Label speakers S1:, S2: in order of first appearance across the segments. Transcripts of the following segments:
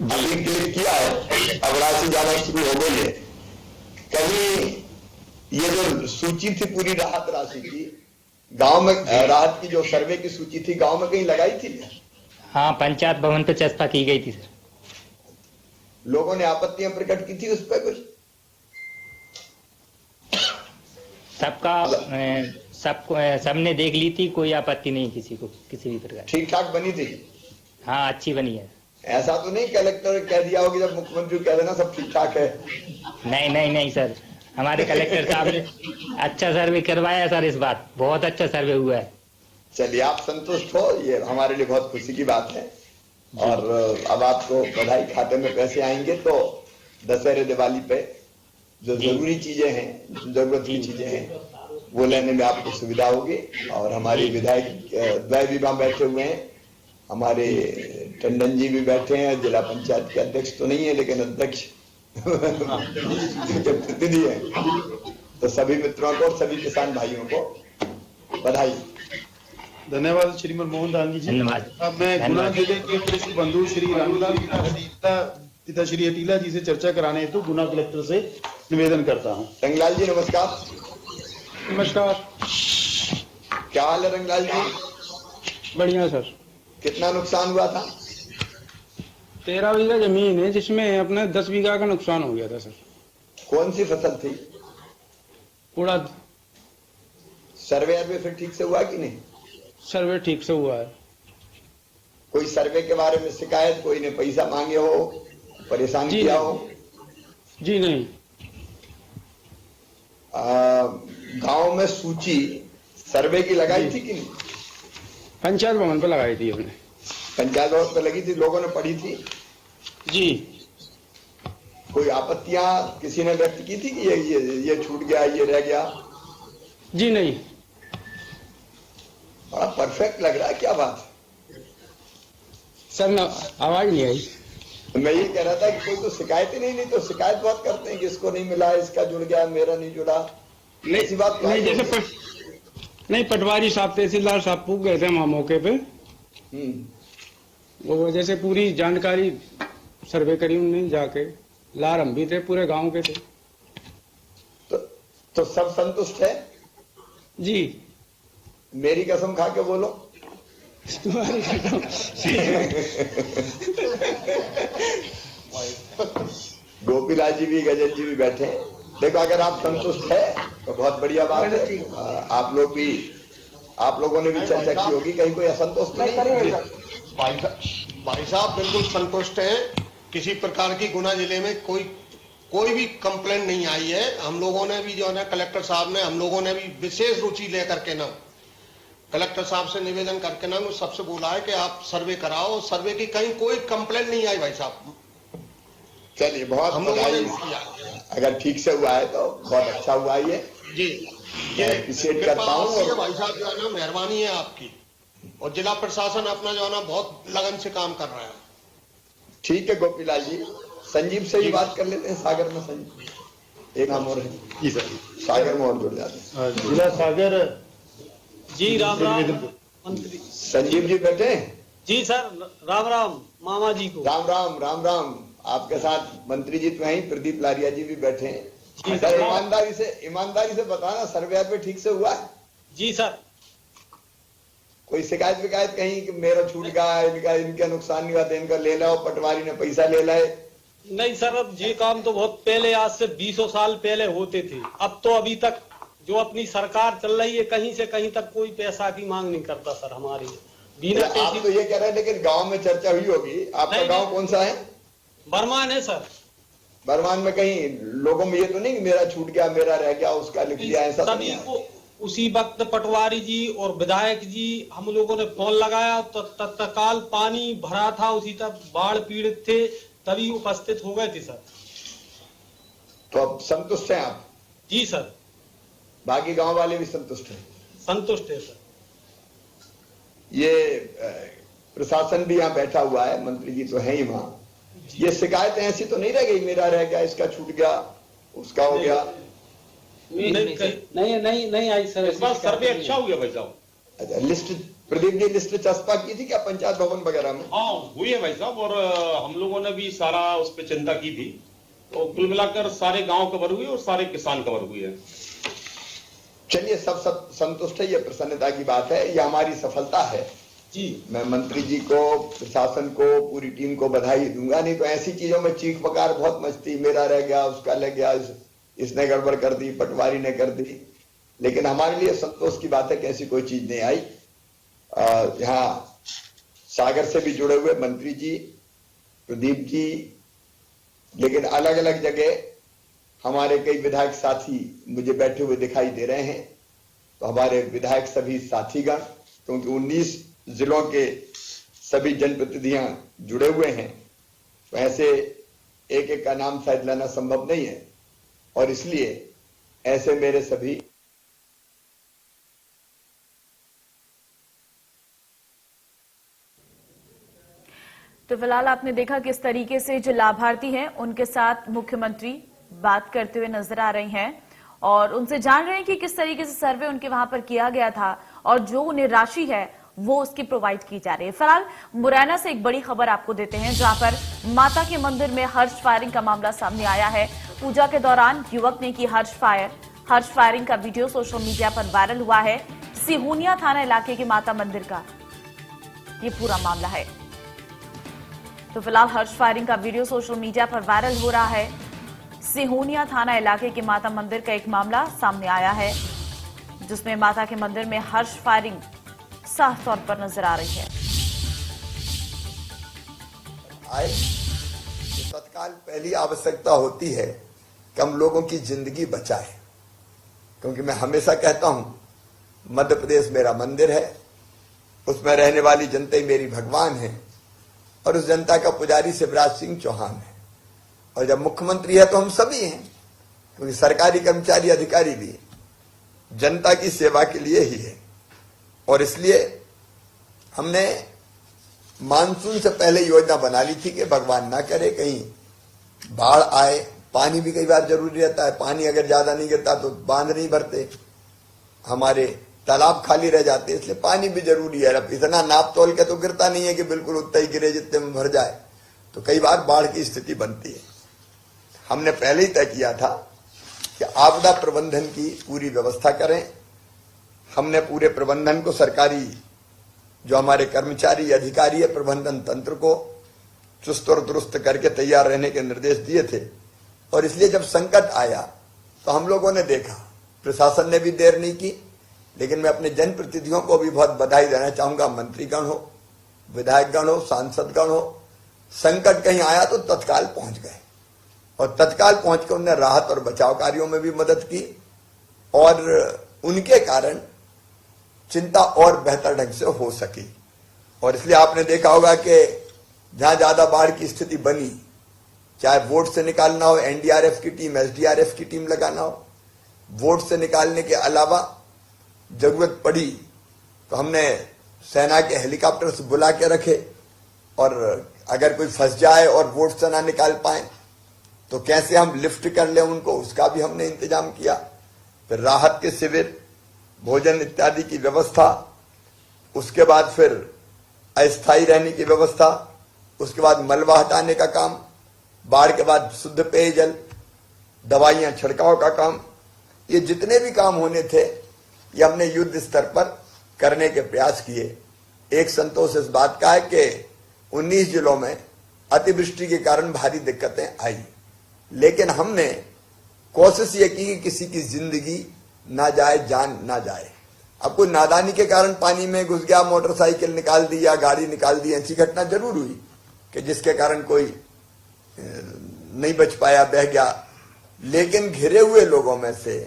S1: अभी क्लिक किया है, अब राशि जाना शुरू हो गई है। कहीं ये जो सूची थी पूरी राहत राशि की, गांव में राहत की जो सर्वे की सूची थी, गांव में कहीं लगाई थी?
S2: हाँ, पंचायत भवन पे चस्पा की गई थी सर।
S1: लोगों ने आपत्तियां प्रकट की थी उस पर कुछ?
S2: सबने देख ली थी, कोई आपत्ति नहीं किसी को, किसी भी प्रकार।
S1: ठीक ठाक बनी थी?
S2: हाँ, अच्छी बनी है।
S1: ऐसा तो नहीं कलेक्टर कह दिया होगी जब मुख्यमंत्री कह देना सब ठीक ठाक है?
S2: नहीं सर, हमारे कलेक्टर साहब ने अच्छा सर्वे करवाया सर, इस बार बहुत अच्छा सर्वे हुआ है।
S1: चलिए, आप संतुष्ट हो, ये हमारे लिए बहुत खुशी की बात है। और अब आपको बधाई खाते में पैसे आएंगे तो दशहरे दिवाली पे जो जरूरी चीजें हैं, जरूरत की चीजें हैं, वो लेने में आपको सुविधा होगी। और हमारे विधायक द्वय भी वहां बैठे हुए हैं, हमारे टंडन जी भी बैठे हैं, जिला पंचायत के अध्यक्ष तो नहीं है लेकिन अध्यक्ष प्रतिनिधि है। तो सभी मित्रों को और सभी किसान भाइयों को बधाई।
S3: धन्यवाद श्रीमन मोहन दांगी जी।
S2: धन्यवाद।
S3: अब मैं गुना जिले के कृषि बंधु श्री रामलाल पिता श्री अटीला जी से चर्चा कराने हेतु गुना कलेक्टर से निवेदन करता हूँ।
S1: रंगलाल जी नमस्कार।
S3: नमस्कार।
S1: क्या हाल है रंगलाल जी?
S3: बढ़िया सर।
S1: कितना नुकसान हुआ था?
S3: 13 बीघा जमीन है जिसमें अपने 10 बीघा का नुकसान हो गया था सर।
S1: कौन सी फसल थी?
S3: उड़द।
S1: सर्वे भी फिर ठीक से हुआ कि नहीं?
S3: सर्वे ठीक से हुआ है।
S1: कोई सर्वे के बारे में शिकायत, कोई ने पैसा मांगे हो, परेशान किया हो?
S3: जी नहीं।
S1: गांव में सूची सर्वे की लगाई थी कि नहीं?
S3: पंचायत भवन पर लगाई थी हमने।
S1: पंचायत भवन पर लगी थी, लोगों ने पढ़ी थी?
S3: जी।
S1: कोई आपत्तियां किसी ने व्यक्त की थी कि ये छूट गया, ये रह गया?
S3: जी नहीं।
S1: बड़ा परफेक्ट लग रहा है, क्या बात
S3: सर आवाज नहीं आई।
S1: है। मैं ये कह रहा था कि कोई तो शिकायत ही नहीं तो शिकायत बहुत करते हैं कि इसको नहीं मिला, इसका जुड़ गया, मेरा नहीं जुड़ा। ऐसी बात
S3: नहीं, जैसे नहीं, पटवारी साहब तहसीलदार साहब पूछ गए थे वहां मौके पे। वो जैसे पूरी जानकारी सर्वे करी उन्होंने जाके, लार हम भी थे, पूरे गांव के थे।
S1: तो सब संतुष्ट है?
S3: जी।
S1: मेरी कसम खा के बोलो।
S3: तुम्हारी कसम।
S1: गोपीलाल जी भी, गजल जी भी बैठे हैं। देखो, अगर आप संतुष्ट है तो बहुत बढ़िया बात है। आप लोगों ने भी चर्चा की होगी, कहीं कोई असंतोष तो नहीं?
S4: भाई साहब बिल्कुल संतुष्ट हैं। किसी प्रकार की गुना जिले में कोई भी कंप्लेंट नहीं आई है। हम लोगों ने भी जो है ना, कलेक्टर साहब ने, हम लोगों ने भी विशेष रुचि लेकर के ना कलेक्टर साहब से निवेदन करके ना सबसे बोला है कि आप सर्वे कराओ। सर्वे की कहीं कोई कंप्लेंट नहीं आई भाई साहब।
S1: चलिए, बहुत
S4: हम लोगों ने
S1: अगर ठीक से हुआ है तो बहुत अच्छा हुआ ये
S4: जी। ये
S1: अप्रिशिएट करता हूँ
S4: भाई साहब, जो है ना मेहरबानी है आपकी, और जिला प्रशासन अपना जो है ना बहुत लगन से काम कर रहा है।
S1: ठीक है गोपीलाल जी, संजीव से ही बात कर लेते हैं। सागर में संजीव एक नाम और है जी सर, सागर में और जुड़ जाते हैं।
S3: जिला सागर
S5: जी। राम राम मंत्री।
S1: संजीव जी बैठे हैं?
S5: जी सर, राम राम मामा जी को।
S1: राम राम। राम राम। आपके साथ मंत्री जी तो हैं, प्रदीप लारिया जी भी बैठे हैं। सर, ईमानदारी से बताना, सर्वे पे ठीक से हुआ है?
S5: जी सर।
S1: कोई शिकायत विकायत कहीं कि मेरा छूट गया, इनका नुकसान नहीं हुआ तो इनका ले लो, पटवारी ने पैसा ले लाए?
S5: नहीं सर, अब ये काम तो बहुत पहले, आज से 20 साल पहले होते थे। अब तो अभी तक जो अपनी सरकार चल रही है, कहीं से कहीं तक कोई पैसा की मांग नहीं करता सर हमारी। बिना
S1: आप तो ये कह रहे हैं, लेकिन गांव में चर्चा हुई होगी। आपका गांव कौन सा है?
S5: बरमान है सर।
S1: बरमान में कहीं लोगों में ये तो नहीं कि मेरा छूट गया, मेरा रह गया, उसका लिख दिया, ऐसा तो नहीं?
S5: को उसी वक्त पटवारी जी और विधायक जी, हम लोगों ने फोन लगाया तो तत्काल पानी भरा था, उसी तक बाढ़ पीड़ित थे, तभी उपस्थित हो गए थे सर।
S1: तो अब संतुष्ट हैं आप?
S5: जी सर।
S1: बाकी गांव वाले भी संतुष्ट हैं?
S5: संतुष्ट है सर।
S1: ये प्रशासन भी यहाँ बैठा हुआ है, मंत्री जी तो है ही वहां। ये शिकायतें ऐसी तो नहीं रह गई, मेरा रह गया, इसका छूट गया, उसका हो गया?
S5: नहीं आई सर।
S6: इस बार सर्वे अच्छा हो गया भाई साहब।
S1: अच्छा, लिस्ट प्रदीप जी लिस्ट चस्पा की थी क्या पंचायत भवन वगैरह में?
S6: हाँ हुई है भाई साहब, और हम लोगों ने भी सारा उस पर चिंता की थी, तो कुल मिलाकर सारे गांव कवर हुए और सारे किसान कवर हुए हैं।
S1: चलिए सब संतुष्ट है, ये प्रसन्नता की बात है, ये हमारी सफलता है
S5: जी।
S1: मैं मंत्री जी को, प्रशासन को, पूरी टीम को बधाई दूंगा। नहीं तो ऐसी चीजों में चीख पकार बहुत मचती, मेरा रह गया, उसका लग गया, इसने गड़बड़ कर दी, पटवारी ने कर दी। लेकिन हमारे लिए संतोष की बात है कि ऐसी कोई चीज नहीं आई। यहाँ सागर से भी जुड़े हुए मंत्री जी, प्रदीप जी, लेकिन अलग अलग जगह हमारे कई विधायक साथी मुझे बैठे हुए दिखाई दे रहे हैं। तो हमारे विधायक सभी साथीगण, क्योंकि 19 जिलों के सभी जनप्रतिनिधियां जुड़े हुए हैं, तो ऐसे एक एक का नाम शायद लेना संभव नहीं है, और इसलिए ऐसे मेरे सभी
S7: तो फिलहाल आपने देखा किस तरीके से जो लाभार्थी हैं उनके साथ मुख्यमंत्री बात करते हुए नजर आ रही हैं और उनसे जान रहे हैं कि किस तरीके से सर्वे उनके वहां पर किया गया था और जो उन्हें राशि है वो उसकी प्रोवाइड की जा रही है। फिलहाल मुरैना से एक बड़ी खबर आपको देते हैं, जहां पर माता के मंदिर में हर्ष फायरिंग का मामला सामने आया है। पूजा के दौरान युवक ने की हर्ष फायरिंग का वीडियो सोशल मीडिया पर वायरल हुआ है। सिहुनिया थाना इलाके के माता मंदिर का ये पूरा मामला है। तो फिलहाल हर्ष फायरिंग का वीडियो सोशल मीडिया पर वायरल हो रहा है। सिहुनिया थाना इलाके के माता मंदिर का एक मामला सामने आया है, जिसमें माता के मंदिर में हर्ष फायरिंग साफ तौर पर नजर आ रही है।
S1: आए तो तत्काल पहली आवश्यकता होती है कि हम लोगों की जिंदगी बचाएं, क्योंकि मैं हमेशा कहता हूं मध्य प्रदेश मेरा मंदिर है, उसमें रहने वाली जनता ही मेरी भगवान है, और उस जनता का पुजारी शिवराज सिंह चौहान है। और जब मुख्यमंत्री है तो हम सभी हैं, क्योंकि सरकारी कर्मचारी अधिकारी भी जनता की सेवा के लिए ही है। और इसलिए हमने मानसून से पहले योजना बना ली थी कि भगवान ना करे कहीं बाढ़ आए। पानी भी कई बार जरूरी रहता है, पानी अगर ज्यादा नहीं गिरता तो बांध नहीं भरते, हमारे तालाब खाली रह जाते, इसलिए पानी भी जरूरी है। अब इतना नाप तोल के तो गिरता नहीं है कि बिल्कुल उतना ही गिरे जितने में भर जाए, तो कई बार बाढ़ की स्थिति बनती है। हमने पहले ही तय किया था कि आपदा प्रबंधन की पूरी व्यवस्था करें। हमने पूरे प्रबंधन को, सरकारी जो हमारे कर्मचारी अधिकारी है, प्रबंधन तंत्र को चुस्त और दुरुस्त करके तैयार रहने के निर्देश दिए थे। और इसलिए जब संकट आया तो हम लोगों ने देखा, प्रशासन ने भी देर नहीं की, लेकिन मैं अपने जनप्रतिनिधियों को भी बहुत बधाई देना चाहूंगा। मंत्रीगण हो, विधायकगण हो, सांसदगण हो, संकट कहीं आया तो तत्काल पहुंच गए, और तत्काल पहुंचकर उन्होंने राहत और बचाव कार्यों में भी मदद की, और उनके कारण चिंता और बेहतर ढंग से हो सकी। और इसलिए आपने देखा होगा कि जहां ज्यादा बाढ़ की स्थिति बनी, चाहे वोट से निकालना हो, एनडीआरएफ की टीम, एसडीआरएफ की टीम लगाना हो, वोट से निकालने के अलावा जरूरत पड़ी तो हमने सेना के हेलीकॉप्टर्स बुला के रखे, और अगर कोई फंस जाए और वोट से ना निकाल पाए तो कैसे हम लिफ्ट कर लें उनको, उसका भी हमने इंतजाम किया। फिर राहत के शिविर, भोजन इत्यादि की व्यवस्था, उसके बाद फिर अस्थायी रहने की व्यवस्था, उसके बाद मलबा हटाने का काम, बाढ़ के बाद शुद्ध पेयजल, दवाइयां छिड़काव का काम, ये जितने भी काम होने थे ये हमने युद्ध स्तर पर करने के प्रयास किए। एक संतोष इस बात का है कि 19 जिलों में अतिवृष्टि के कारण भारी दिक्कतें आई, लेकिन हमने कोशिश ये की कि किसी की जिंदगी ना जाए, जान ना जाए। अब कोई नादानी के कारण पानी में घुस गया, मोटरसाइकिल निकाल दी या गाड़ी निकाल दी, ऐसी घटना जरूर हुई कि जिसके कारण कोई नहीं बच पाया, बह गया। लेकिन घिरे हुए लोगों में से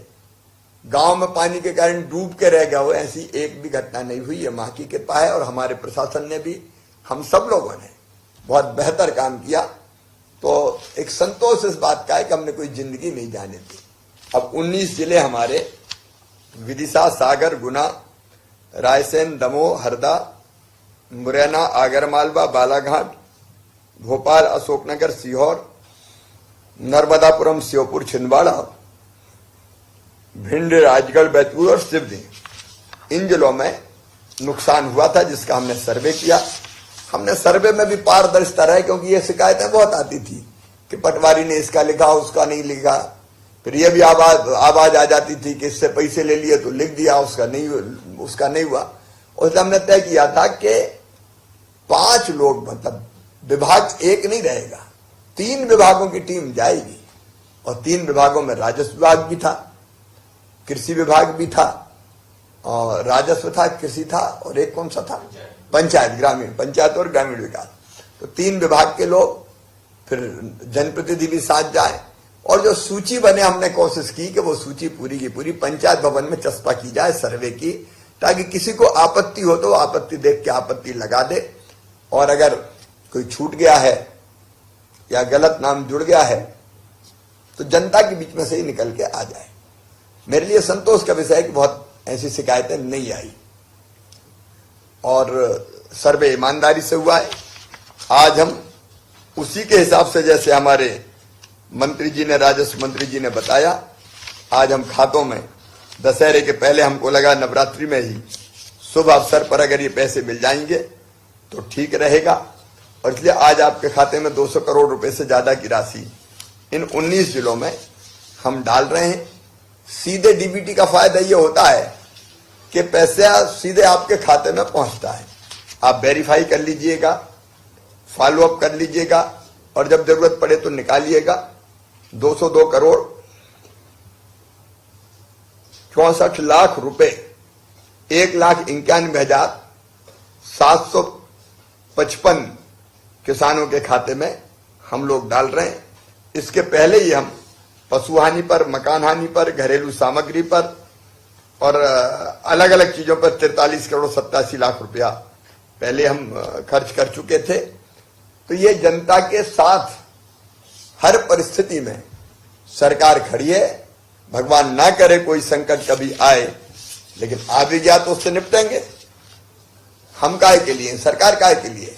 S1: गांव में पानी के कारण डूब के रह गया हो, ऐसी एक भी घटना नहीं हुई। ये मां की कृपा है, और हमारे प्रशासन ने भी, हम सब लोगों ने बहुत बेहतर काम किया। तो एक संतोष इस बात का है कि हमने कोई जिंदगी नहीं जाने दी। अब 19 जिले हमारे, विदिशा, सागर, गुना, रायसेन, दमोह, हरदा, मुरैना, आगरमालवा, बालाघाट, भोपाल, अशोकनगर, सीहोर, नर्मदापुरम, श्योपुर, छिंदवाड़ा, भिंड, राजगढ़, बैतूल और सिवनी, इन जिलों में नुकसान हुआ था, जिसका हमने सर्वे किया। हमने सर्वे में भी पारदर्शिता रहे, क्योंकि ये शिकायतें बहुत आती थी कि पटवारी ने इसका लिखा, उसका नहीं लिखा। फिर ये भी आवाज आ जाती थी कि इससे पैसे ले लिए तो लिख दिया, उसका नहीं हुआ। उसने हमने तय किया था कि 5 लोग, मतलब विभाग एक नहीं रहेगा, 3 विभागों की टीम जाएगी। और 3 विभागों में राजस्व विभाग भी था, कृषि विभाग भी था, और राजस्व था, कृषि था, और एक कौन सा था, पंचायत और ग्रामीण विकास। तो 3 विभाग के लोग, फिर जनप्रतिनिधि भी साथ जाए। और जो सूची बने, हमने कोशिश की कि वो सूची पूरी की पूरी पंचायत भवन में चस्पा की जाए सर्वे की, ताकि किसी को आपत्ति हो तो आपत्ति देख के आपत्ति लगा दे। और अगर कोई छूट गया है या गलत नाम जुड़ गया है तो जनता के बीच में से ही निकल के आ जाए। मेरे लिए संतोष का विषय है कि बहुत ऐसी शिकायतें नहीं आई और सर्वे ईमानदारी से हुआ है। आज हम उसी के हिसाब से, जैसे हमारे मंत्री जी ने, राजस्व मंत्री जी ने बताया, आज हम खातों में दशहरे के पहले, हमको लगा नवरात्रि में ही शुभ अवसर पर अगर ये पैसे मिल जाएंगे तो ठीक रहेगा। और इसलिए आज आपके खाते में 200 करोड़ रुपए से ज्यादा की राशि इन 19 जिलों में हम डाल रहे हैं। सीधे डीबीटी का फायदा ये होता है कि पैसा सीधे आपके खाते में पहुंचता है। आप वेरीफाई कर लीजिएगा, फॉलो अप कर लीजिएगा, और जब जरूरत पड़े तो निकालिएगा। 202 करोड़ 64 लाख रुपए 1,91,755 किसानों के खाते में हम लोग डाल रहे हैं। इसके पहले ही हम पशु हानि पर, मकान हानि पर, घरेलू सामग्री पर और अलग अलग चीजों पर 43 करोड़ 87 लाख रुपया पहले हम खर्च कर चुके थे। तो ये जनता के साथ हर परिस्थिति में सरकार खड़ी है। भगवान ना करे कोई संकट कभी आए, लेकिन आ भी गया तो उससे निपटेंगे। हम काहे के लिए, सरकार काहे के लिए।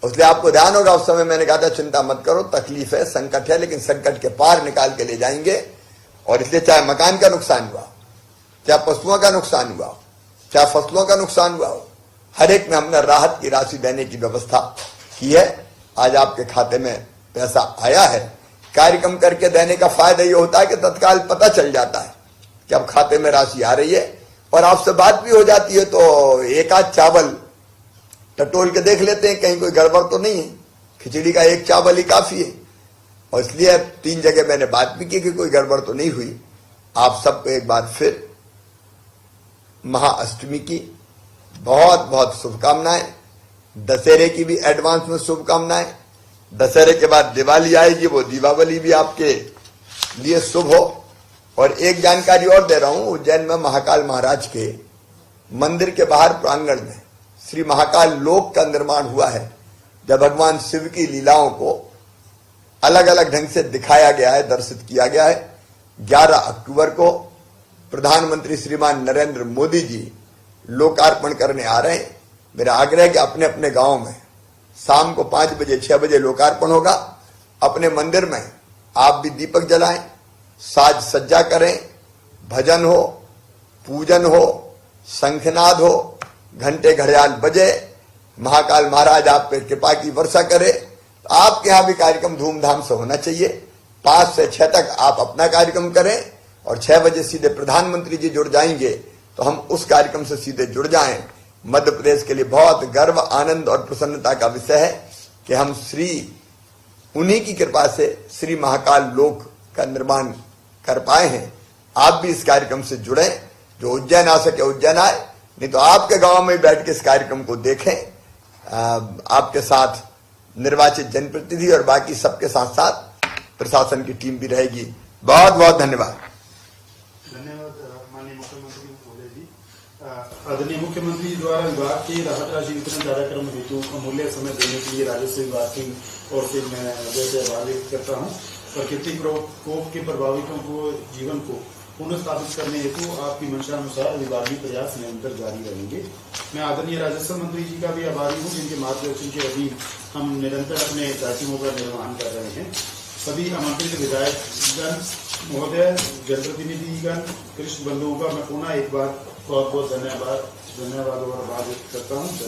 S1: इसलिए आपको ध्यान होगा, उस समय मैंने कहा था चिंता मत करो, तकलीफ है, संकट है, लेकिन संकट के पार निकाल के ले जाएंगे। और इसलिए चाहे मकान का नुकसान हुआ, चाहे पशुओं का नुकसान हुआ, चाहे फसलों का नुकसान हुआ हो, हर एक में हमने राहत की राशि देने की व्यवस्था की है। आज आपके खाते में पैसा आया है। कार्यक्रम करके देने का फायदा ये होता है कि तत्काल पता चल जाता है कि अब खाते में राशि आ रही है, और आपसे बात भी हो जाती है तो एक आध चावल टटोल के देख लेते हैं कहीं कोई गड़बड़ तो नहीं है। खिचड़ी का एक चावल ही काफी है। और इसलिए 3 जगह मैंने बात भी की कि कोई गड़बड़ तो नहीं हुई। आप सबको एक बार फिर महाअष्टमी की बहुत बहुत शुभकामनाएं, दशहरे की भी एडवांस में शुभकामनाएं। दशहरे के बाद दिवाली आएगी, वो दीपावली भी आपके लिए शुभ हो। और एक जानकारी और दे रहा हूं, उज्जैन में महाकाल महाराज के मंदिर के बाहर प्रांगण में श्री महाकाल लोक का निर्माण हुआ है, जब भगवान शिव की लीलाओं को अलग अलग ढंग से दिखाया गया है, दर्शित किया गया है। 11 अक्टूबर को प्रधानमंत्री श्रीमान नरेंद्र मोदी जी लोकार्पण करने आ रहे हैं। मेरा आग्रह है कि अपने अपने गांव में शाम को 5 बजे 6 बजे लोकार्पण होगा। अपने मंदिर में आप भी दीपक जलाएं, साज सज्जा करें, भजन हो, पूजन हो, शंखनाद हो, घंटे घड़ियाल बजे, महाकाल महाराज आप पे कृपा की वर्षा करे। आपके यहां भी कार्यक्रम धूमधाम से होना चाहिए। 5 से 6 तक आप अपना कार्यक्रम करें और 6 बजे सीधे प्रधानमंत्री जी जुड़ जाएंगे तो हम उस कार्यक्रम से सीधे जुड़ जाएं। मध्य प्रदेश के लिए बहुत गर्व, आनंद और प्रसन्नता का विषय है कि हम उन्हीं की कृपा से श्री महाकाल लोक का निर्माण कर पाए हैं। आप भी इस कार्यक्रम से जुड़े। जो उज्जैन आ सके उज्जैन आए, नहीं तो आपके गांव में बैठ के इस कार्यक्रम को देखें। आपके साथ निर्वाचित जनप्रतिनिधि और बाकी सबके साथ साथ प्रशासन की टीम भी रहेगी। बहुत बहुत धन्यवाद।
S3: धन्यवाद माननीय मुख्यमंत्री महोदय जी। आदरणीय मुख्यमंत्री द्वारा विभाग की राहत राशि वितरण कार्यक्रम हेतु अमूल्य समय देने के लिए राजस्व विभाग की ओर से मैं जैसे आभार व्यक्त करता हूँ। प्राकृतिक प्रकोप के प्रभावितों को जीवन को पुनर्स्थापित करने हेतु आपकी मंशानुसार विभागीय प्रयास निरंतर जारी रहेंगे। मैं आदरणीय राजस्व मंत्री जी का भी आभारी हूँ, जिनके मार्गदर्शन के अधीन हम निरंतर अपने कार्यक्रमों का निर्वहन कर रहे हैं। सभी आमंत्रित विधायकगण महोदय, जनप्रतिनिधिगण, कृषि बंधुओं का मैं पुनः एक बार बहुत बहुत धन्यवाद धन्यवाद और आभार व्यक्त करता हूँ।